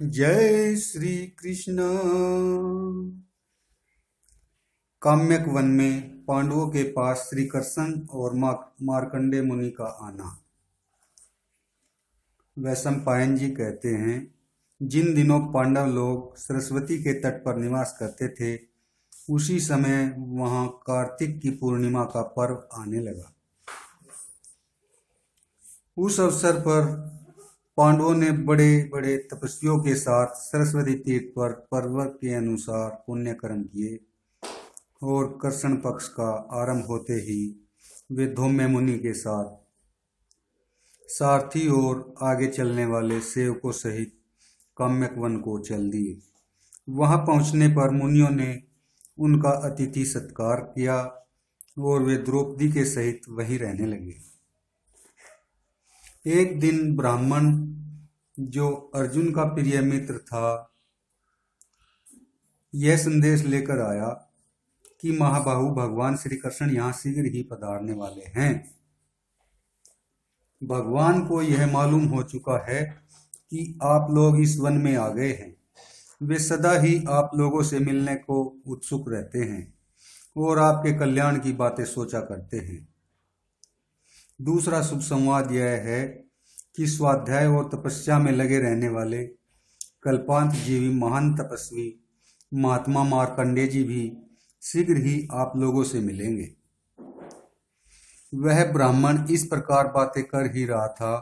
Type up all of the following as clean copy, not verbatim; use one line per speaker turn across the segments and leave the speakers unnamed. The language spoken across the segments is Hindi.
जय श्री कृष्ण। काम्यक वन में पांडवों के पास श्री कृष्ण और मार्कंडे मुनि का आना। वैशंपायन जी कहते हैं, जिन दिनों पांडव लोग सरस्वती के तट पर निवास करते थे, उसी समय वहां कार्तिक की पूर्णिमा का पर्व आने लगा। उस अवसर पर पांडवों ने बड़े बड़े तपस्वियों के साथ सरस्वती तीर्थ पर पर्व के अनुसार पुण्य कर्म किए और कृष्ण पक्ष का आरंभ होते ही वे धौम्य मुनि के साथ सारथी और आगे चलने वाले सेवकों सहित काम्यक वन को चल दिए। वहां पहुंचने पर मुनियों ने उनका अतिथि सत्कार किया और वे द्रौपदी के सहित वहीं रहने लगे। एक दिन ब्राह्मण, जो अर्जुन का प्रिय मित्र था, यह संदेश लेकर आया कि महाबाहु भगवान श्री कृष्ण यहाँ शीघ्र ही पधारने वाले हैं। भगवान को यह मालूम हो चुका है कि आप लोग इस वन में आ गए हैं। वे सदा ही आप लोगों से मिलने को उत्सुक रहते हैं और आपके कल्याण की बातें सोचा करते हैं। दूसरा शुभ संवाद यह है कि स्वाध्याय और तपस्या में लगे रहने वाले कल्पांत जीवी महान तपस्वी महात्मा मार्कंडे जी भी शीघ्र ही आप लोगों से मिलेंगे। वह ब्राह्मण इस प्रकार बातें कर ही रहा था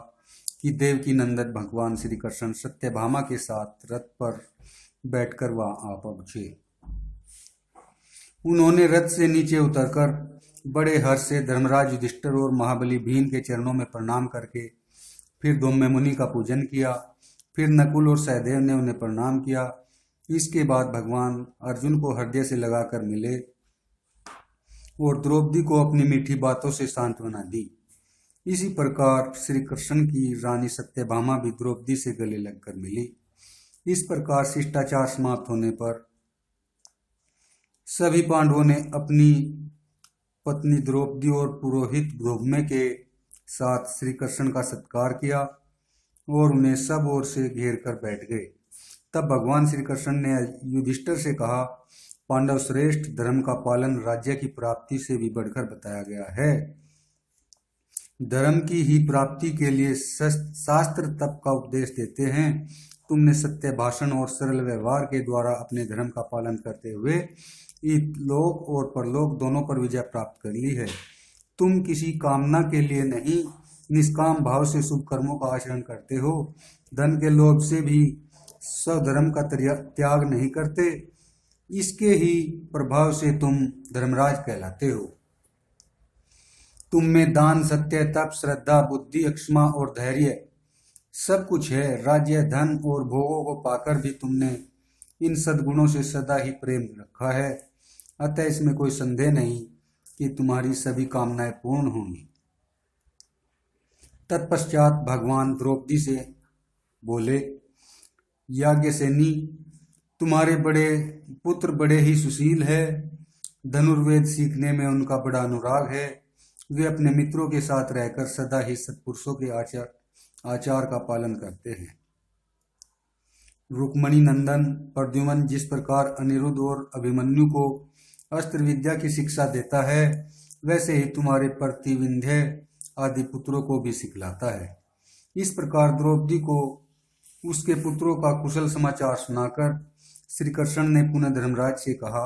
कि देवकी नंदन भगवान श्री कृष्ण सत्यभामा के साथ रथ पर बैठकर वहां आ पहुंचे। उन्होंने रथ से नीचे उतरकर बड़े हर्ष से धर्मराज युधिष्ठिर और महाबली भीम के चरणों में प्रणाम करके फिर धौम्य मुनि का पूजन किया। फिर नकुल और सहदेव ने उन्हें प्रणाम किया। इसके बाद भगवान अर्जुन को हृदय से लगाकर मिले और द्रौपदी को अपनी मीठी बातों से सांत्वना दी। इसी प्रकार श्री कृष्ण की रानी सत्यभामा भी द्रौपदी से गले लगकर मिली। इस प्रकार शिष्टाचार समाप्त होने पर सभी पांडवों ने अपनी पत्नी द्रौपदी और पुरोहित धौम्य के साथ श्री कृष्ण का सत्कार किया और उन्हें सब ओर से घेर कर बैठ गए। तब भगवान श्री कृष्ण ने युधिष्ठिर से कहा, पांडव श्रेष्ठ, धर्म का पालन राज्य की प्राप्ति से भी बढ़कर बताया गया है। धर्म की ही प्राप्ति के लिए शास्त्र तप का उपदेश देते हैं। तुमने सत्य भाषण और सरल व्यवहार के द्वारा अपने धर्म का पालन करते हुए लोक और परलोक दोनों पर विजय प्राप्त कर ली है। तुम किसी कामना के लिए नहीं, निष्काम भाव से शुभ कर्मों का आचरण करते हो। धन के लोभ से भी स्वधर्म का त्याग नहीं करते। इसके ही प्रभाव से तुम धर्मराज कहलाते हो। तुम में दान, सत्य, तप, श्रद्धा, बुद्धि, क्षमा और धैर्य सब कुछ है। राज्य, धन और भोगों को पाकर भी तुमने इन सद्गुणों से सदा ही प्रेम रखा है। अतः इसमें कोई संदेह नहीं कि तुम्हारी सभी कामनाएं पूर्ण होंगी। तत्पश्चात भगवान द्रौपदी से बोले, याज्ञसेनी, तुम्हारे बड़े पुत्र बड़े ही सुशील है। धनुर्वेद सीखने में उनका बड़ा अनुराग है। वे अपने मित्रों के साथ रहकर सदा ही सत्पुरुषों के आचार का पालन करते हैं। रुक्मणी नंदन प्रद्युम्न जिस प्रकार अनिरुद्ध और अभिमन्यु को अस्त्र विद्या की शिक्षा देता है, वैसे ही तुम्हारे प्रतिविंध्य आदि पुत्रों को भी सिखलाता है। इस प्रकार द्रौपदी को उसके पुत्रों का कुशल समाचार सुनाकर श्री कृष्ण ने पुनः धर्मराज से कहा,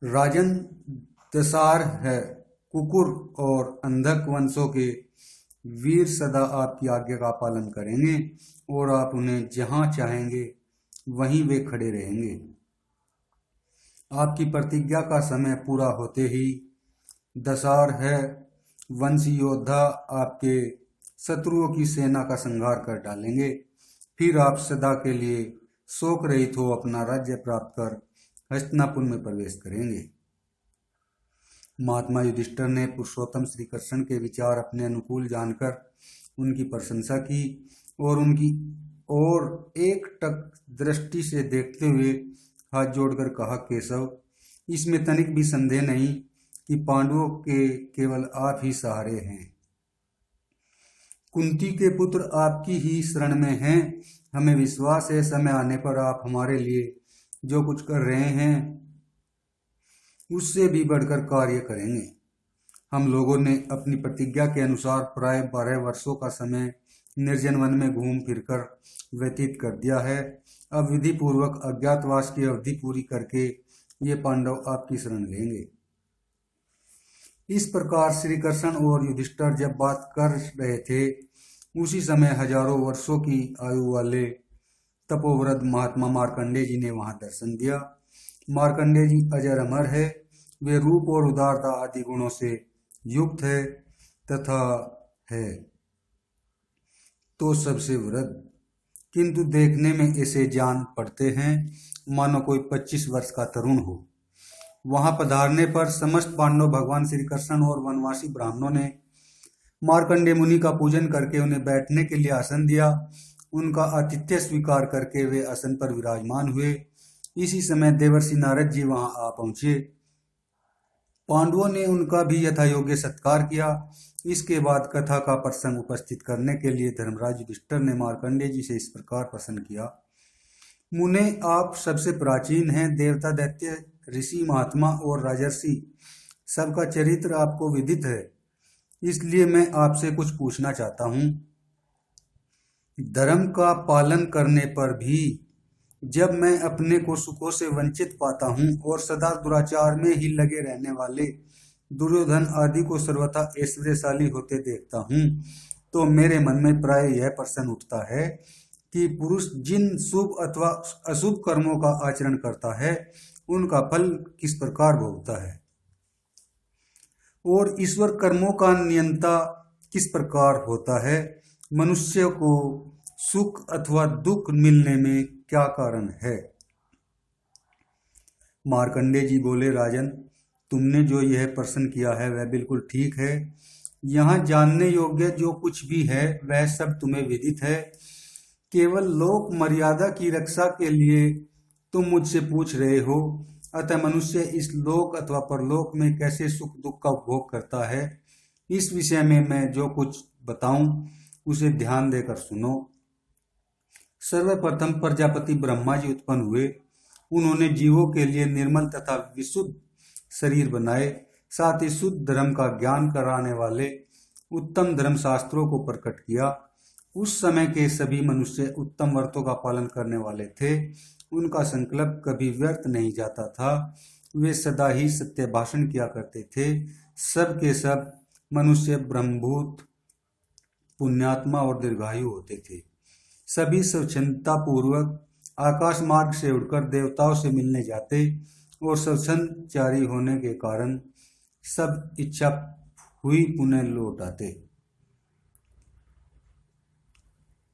राजन, दसार है कुकुर और अंधक वंशों के वीर सदा आपकी आज्ञा का पालन करेंगे और आप उन्हें जहां चाहेंगे वहीं वे खड़े रहेंगे। आपकी प्रतिज्ञा का समय पूरा होते ही दसार है वंशी योद्धा आपके शत्रुओं की सेना का संहार कर डालेंगे। फिर आप सदा के लिए शोक रहित हो अपना राज्य प्राप्त कर हस्तिनापुर में प्रवेश करेंगे। महात्मा युधिष्ठिर ने पुरुषोत्तम श्री कृष्ण के विचार अपने अनुकूल जानकर उनकी प्रशंसा की और उनकी और एक टक दृष्टि से देखते हुए हाथ जोड़कर कहा, केशव, इसमें तनिक भी संदेह नहीं कि पांडवों के केवल आप ही सहारे हैं। कुंती के पुत्र आपकी ही शरण में हैं। हमें विश्वास है समय आने पर आप हमारे लिए जो कुछ कर रहे हैं उससे भी बढ़कर कार्य करेंगे। हम लोगों ने अपनी प्रतिज्ञा के अनुसार प्राय 12 वर्षों का समय निर्जन वन में घूम फिरकर व्यतीत कर दिया है। अब विधि पूर्वक अज्ञातवास की अवधि पूरी करके ये पांडव आपकी शरण लेंगे। इस प्रकार श्री कृष्ण और युधिष्ठिर जब बात कर रहे थे उसी समय हजारों वर्षों की आयु वाले तपोवृद्ध महात्मा मार्कंडेय जी ने वहां दर्शन दिया। मार्कंडेय जी अजर अमर है। वे रूप और उदारता आदि गुणों से युक्त है तथा है तो सबसे वृद्ध, किंतु देखने में ऐसे जान पड़ते हैं मानो कोई 25 वर्ष का तरुण हो। वहां पधारने पर समस्त पांडव भगवान श्री कृष्ण और वनवासी ब्राह्मणों ने मार्कंडेय मुनि का पूजन करके उन्हें बैठने के लिए आसन दिया। उनका आतिथ्य स्वीकार करके वे आसन पर विराजमान हुए। इसी समय देवर्षि नारद जी वहां आ पहुंचे। पांडवों ने उनका भी यथा योग्य सत्कार किया। इसके बाद कथा का प्रसंग उपस्थित करने के लिए धर्मराज युधिष्ठिर ने मार्कंडेय जी से इस प्रकार प्रश्न किया। मुने, आप सबसे प्राचीन हैं। देवता, दैत्य, ऋषि, महात्मा और राजर्षि सबका चरित्र आपको विदित है, इसलिए मैं आपसे कुछ पूछना चाहता हूँ। धर्म का पालन करने पर भी जब मैं अपने को सुखों से वंचित पाता हूँ और सदा दुराचार में ही लगे रहने वाले दुर्योधन आदि को सर्वथा ऐश्वर्यशाली होते देखता हूँ तो मेरे मन में प्राय यह प्रश्न उठता है कि पुरुष जिन शुभ अथवा अशुभ कर्मों का आचरण करता है उनका फल किस प्रकार भोगता है और ईश्वर कर्मों का नियंता किस प्रकार होता है। मनुष्य को सुख अथवा दुख मिलने में क्या कारण है। मार्कंडेय जी बोले, राजन, तुमने जो यह प्रश्न किया है वह बिल्कुल ठीक है। यहाँ जानने योग्य जो कुछ भी है वह सब तुम्हें विदित है। केवल लोक मर्यादा की रक्षा के लिए तुम मुझसे पूछ रहे हो। अतः मनुष्य इस लोक अथवा परलोक में कैसे सुख दुख का उपभोग करता है, इस विषय में मैं जो कुछ बताऊं उसे ध्यान देकर सुनो। सर्वप्रथम प्रजापति ब्रह्मा जी उत्पन्न हुए। उन्होंने जीवों के लिए निर्मल तथा विशुद्ध शरीर बनाए, साथ ही शुद्ध धर्म का ज्ञान कराने वाले उत्तम धर्म शास्त्रों को प्रकट किया। उस समय के सभी मनुष्य उत्तम व्रतों का पालन करने वाले थे। उनका संकल्प कभी व्यर्थ नहीं जाता था। वे सदा ही सत्य भाषण किया करते थे। सब के सब मनुष्य ब्रह्मभूत, पुण्यात्मा और दीर्घायु होते थे। सभी स्वच्छंदता पूर्वक आकाश मार्ग से उड़कर देवताओं से मिलने जाते और स्वच्छंदचारी होने के कारण सब इच्छा हुई पुनः लौट आते।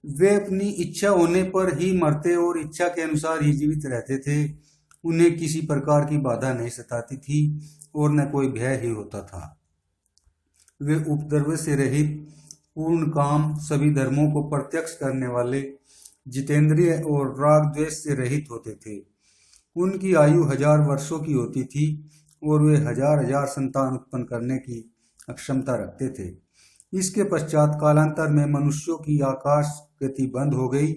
वे अपनी इच्छा होने पर ही मरते और इच्छा के अनुसार ही जीवित रहते थे। उन्हें किसी प्रकार की बाधा नहीं सताती थी और न कोई भय ही होता था। वे उपद्रव से रहित, पूर्ण काम, सभी धर्मों को प्रत्यक्ष करने वाले, जितेंद्रिय और राग द्वेष से रहित होते थे। उनकी आयु 1000 वर्षों की होती थी और वे हजार हजार संतान उत्पन्न करने की अक्षमता रखते थे। इसके पश्चात कालांतर में मनुष्यों की आकाश गति बंद हो गई।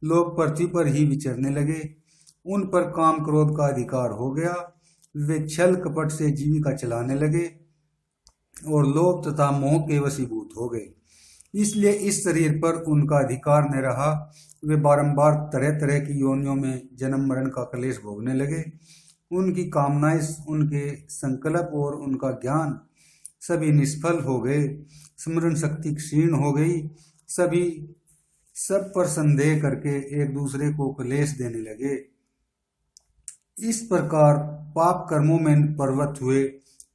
लोग पृथ्वी पर ही विचरने लगे। उन पर काम क्रोध का अधिकार हो गया। वे छल कपट से जीविका चलाने लगे और लोभ तथा मोह के वशीभूत हो गए। इसलिए इस शरीर पर उनका अधिकार न रहा। वे बारंबार तरह तरह की योनियों में जन्म मरण का क्लेश भोगने लगे। उनकी कामनाएं, उनके संकल्प और उनका ज्ञान सभी निष्फल हो गए। स्मरण शक्ति क्षीण हो गई। सभी सब पर संदेह करके एक दूसरे को क्लेश देने लगे। इस प्रकार पाप कर्मों में प्रवृत्त हुए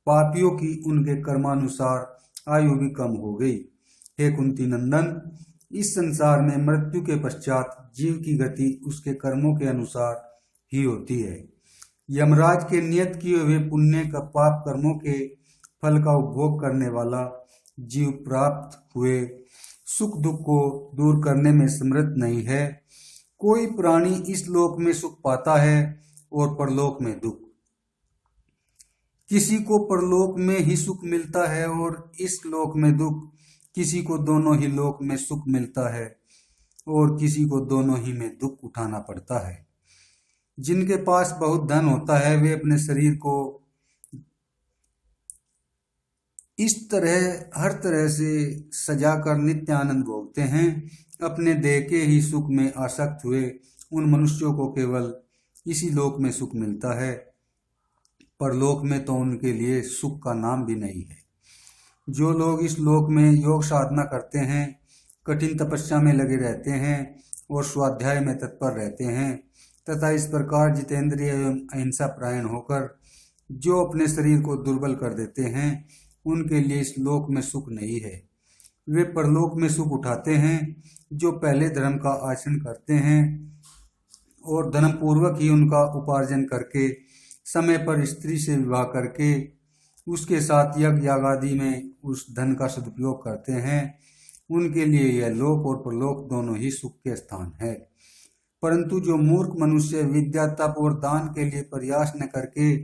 पापियों की उनके कर्मानुसार आयु भी कम हो गई। हे कुंती नंदन, इस संसार में मृत्यु के पश्चात जीव की गति उसके कर्मों के अनुसार ही होती है। यमराज के नियत किए हुए पुण्य का पाप कर्मों के फल का उपभोग करने वाला जीव प्राप्त हुए सुख दुख को दूर करने में समर्थ नहीं है। कोई प्राणी इस लोक में सुख पाता है और परलोक में दुख। किसी को परलोक में ही सुख मिलता है और इस लोक में दुख। किसी को दोनों ही लोक में सुख मिलता है और किसी को दोनों ही में दुख उठाना पड़ता है। जिनके पास बहुत धन होता है वे अपने शरीर को इस तरह हर तरह से सजाकर नित्य आनंद भोगते हैं। अपने देह के ही सुख में आसक्त हुए उन मनुष्यों को केवल इसी लोक में सुख मिलता है, परलोक में तो उनके लिए सुख का नाम भी नहीं है। जो लोग इस लोक में योग साधना करते हैं, कठिन तपस्या में लगे रहते हैं और स्वाध्याय में तत्पर रहते हैं तथा इस प्रकार जितेंद्रिय एवं अहिंसा परायण होकर जो अपने शरीर को दुर्बल कर देते हैं, उनके लिए इस लोक में सुख नहीं है। वे परलोक में सुख उठाते हैं। जो पहले धर्म का आचरण करते हैं और धर्म पूर्वक ही उनका उपार्जन करके समय पर स्त्री से विवाह करके उसके साथ यज्ञ यागादि में उस धन का सदुपयोग करते हैं, उनके लिए यह लोक और परलोक दोनों ही सुख के स्थान है। परंतु जो मूर्ख मनुष्य विद्या तप और दान के लिए प्रयास न करके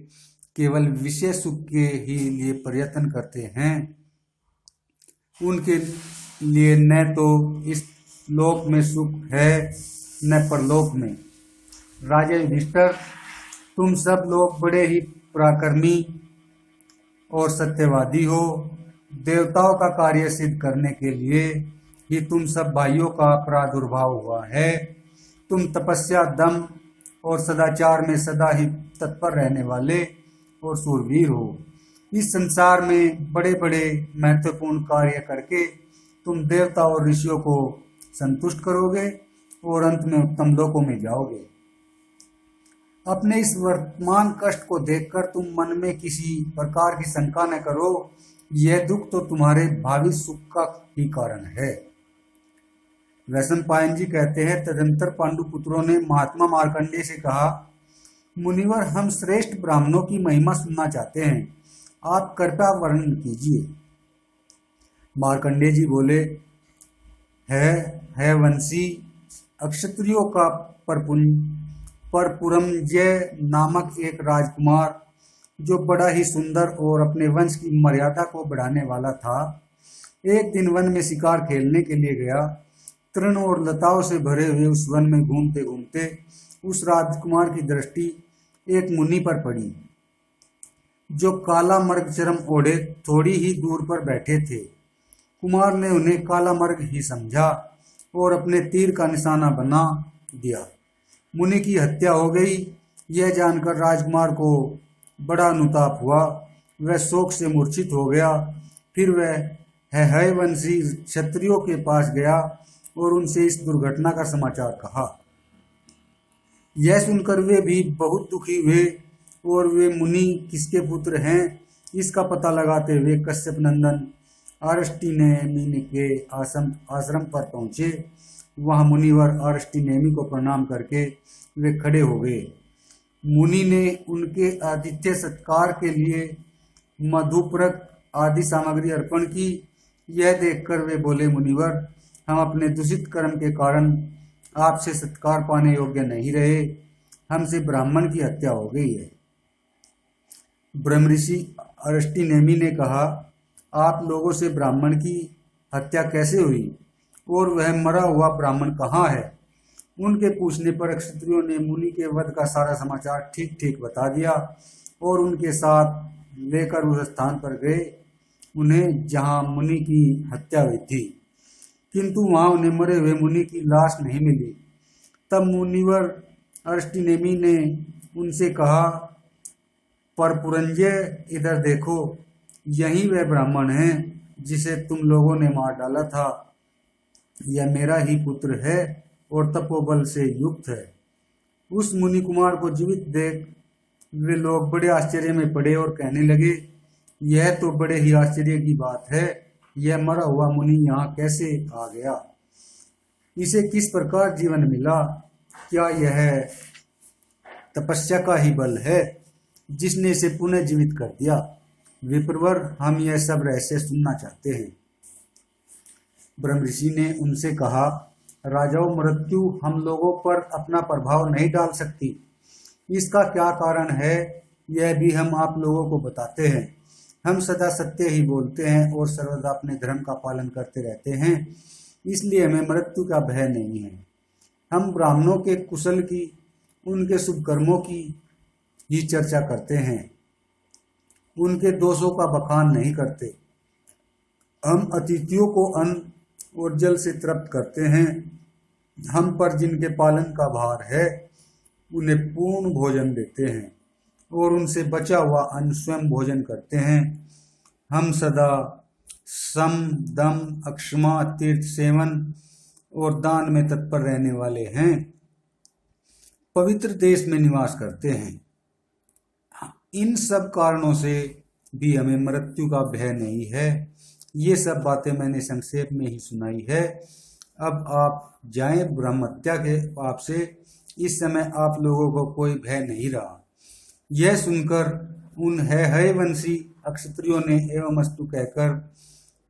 केवल विषय सुख के ही लिए प्रयत्न करते हैं, उनके लिए न तो इस लोक में सुख है न परलोक में। राजा युधिष्ठिर, तुम सब लोग बड़े ही पराक्रमी और सत्यवादी हो। देवताओं का कार्य सिद्ध करने के लिए ही तुम सब भाइयों का प्रादुर्भाव हुआ है। तुम तपस्या, दम और सदाचार में सदा ही तत्पर रहने वाले और शूरवीर हो। इस संसार में बड़े बड़े महत्वपूर्ण कार्य करके तुम देवता और ऋषियों को संतुष्ट करोगे और अंत में उत्तम लोकों में जाओगे। अपने इस वर्तमान कष्ट को देखकर तुम मन में किसी प्रकार की शंका न करो। यह दुख तो तुम्हारे भावी सुख का ही कारण है। वैशंपायन जी कहते हैं, तदंतर पांडुपुत्रों ने महात्मा मार्कंडेय से कहा, मुनिवर, हम श्रेष्ठ ब्राह्मणों की महिमा सुनना चाहते हैं, आप कृपया वर्णन कीजिए। मार्कंडेय जी बोले, है वंशी, अक्षत्रियों का परपुरंजय नामक एक राजकुमार जो बड़ा ही सुंदर और अपने वंश की मर्यादा को बढ़ाने वाला था, एक दिन वन में शिकार खेलने के लिए गया। तृण और लताओं से भरे हुए उस वन में घूमते घूमते उस राजकुमार की दृष्टि एक मुनि पर पड़ी जो काला मर्ग चरम ओढ़े थोड़ी ही दूर पर बैठे थे। कुमार ने उन्हें काला मर्ग ही समझा और अपने तीर का निशाना बना दिया। मुनि की हत्या हो गई। यह जानकर राजकुमार को बड़ा अनुताप हुआ। वह शोक से मूर्छित हो गया। फिर वह हयवंशी क्षत्रियों के पास गया और उनसे इस दुर्घटना का समाचार कहा। यह सुनकर वे भी बहुत दुखी हुए और वे मुनि किसके पुत्र हैं इसका पता लगाते हुए कश्यप नंदन अरष्टिनेमि के आश्रम पर पहुंचे। वहां मुनिवर अरष्टिनेमि को प्रणाम करके वे खड़े हो गए। मुनि ने उनके आतिथ्य सत्कार के लिए मधुपर्क आदि सामग्री अर्पण की। यह देखकर वे बोले, मुनिवर, हम अपने दूषित कर्म के कारण आपसे सत्कार पाने योग्य नहीं रहे। हमसे ब्राह्मण की हत्या हो गई है। ब्रह्मऋषि अरष्टिनेमि ने कहा, आप लोगों से ब्राह्मण की हत्या कैसे हुई और वह मरा हुआ ब्राह्मण कहाँ है? उनके पूछने पर क्षत्रियों ने मुनि के वध का सारा समाचार ठीक ठीक बता दिया और उनके साथ लेकर उस स्थान पर गए उन्हें जहाँ मुनि की हत्या हुई थी, किंतु वहाँ उन्हें मरे हुए मुनि की लाश नहीं मिली। तब मुनिवर अरष्टिनेमि ने उनसे कहा, परपुरंजय, इधर देखो, यही वह ब्राह्मण है जिसे तुम लोगों ने मार डाला था। यह मेरा ही पुत्र है और तपोबल से युक्त है। उस मुनि कुमार को जीवित देख वे लोग बड़े आश्चर्य में पड़े और कहने लगे, यह तो बड़े ही आश्चर्य की बात है। यह मरा हुआ मुनि यहाँ कैसे आ गया? इसे किस प्रकार जीवन मिला? क्या यह तपस्या का ही बल है जिसने इसे पुनः जीवित कर दिया? विप्रवर, हम यह सब रहस्य सुनना चाहते हैं। ब्रह्मऋषि ने उनसे कहा, राजाओं, मृत्यु हम लोगों पर अपना प्रभाव नहीं डाल सकती। इसका क्या कारण है यह भी हम आप लोगों को बताते हैं। हम सदा सत्य ही बोलते हैं और सर्वदा अपने धर्म का पालन करते रहते हैं, इसलिए हमें मृत्यु का भय नहीं है। हम ब्राह्मणों के कुशल की, उनके शुभ कर्मों की ही चर्चा करते हैं, उनके दोषों का बखान नहीं करते। हम अतिथियों को अन्न और जल से तृप्त करते हैं। हम पर जिनके पालन का भार है उन्हें पूर्ण भोजन देते हैं और उनसे बचा हुआ अन्न स्वयं भोजन करते हैं। हम सदा सम, दम, अक्षमा, तीर्थ सेवन और दान में तत्पर रहने वाले हैं। पवित्र देश में निवास करते हैं। इन सब कारणों से भी हमें मृत्यु का भय नहीं है। ये सब बातें मैंने संक्षेप में ही सुनाई है। अब आप जाएं ब्रह्म हत्या के पाप से। इस समय आप लोगों को कोई भय नहीं रहा। यह सुनकर उन है वंशी अक्षत्रियों ने एवं अस्तु कहकर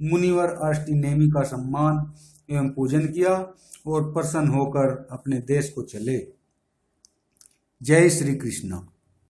मुनिवर अष्टनेमि का सम्मान एवं पूजन किया और प्रसन्न होकर अपने देश को चले। जय श्री कृष्ण।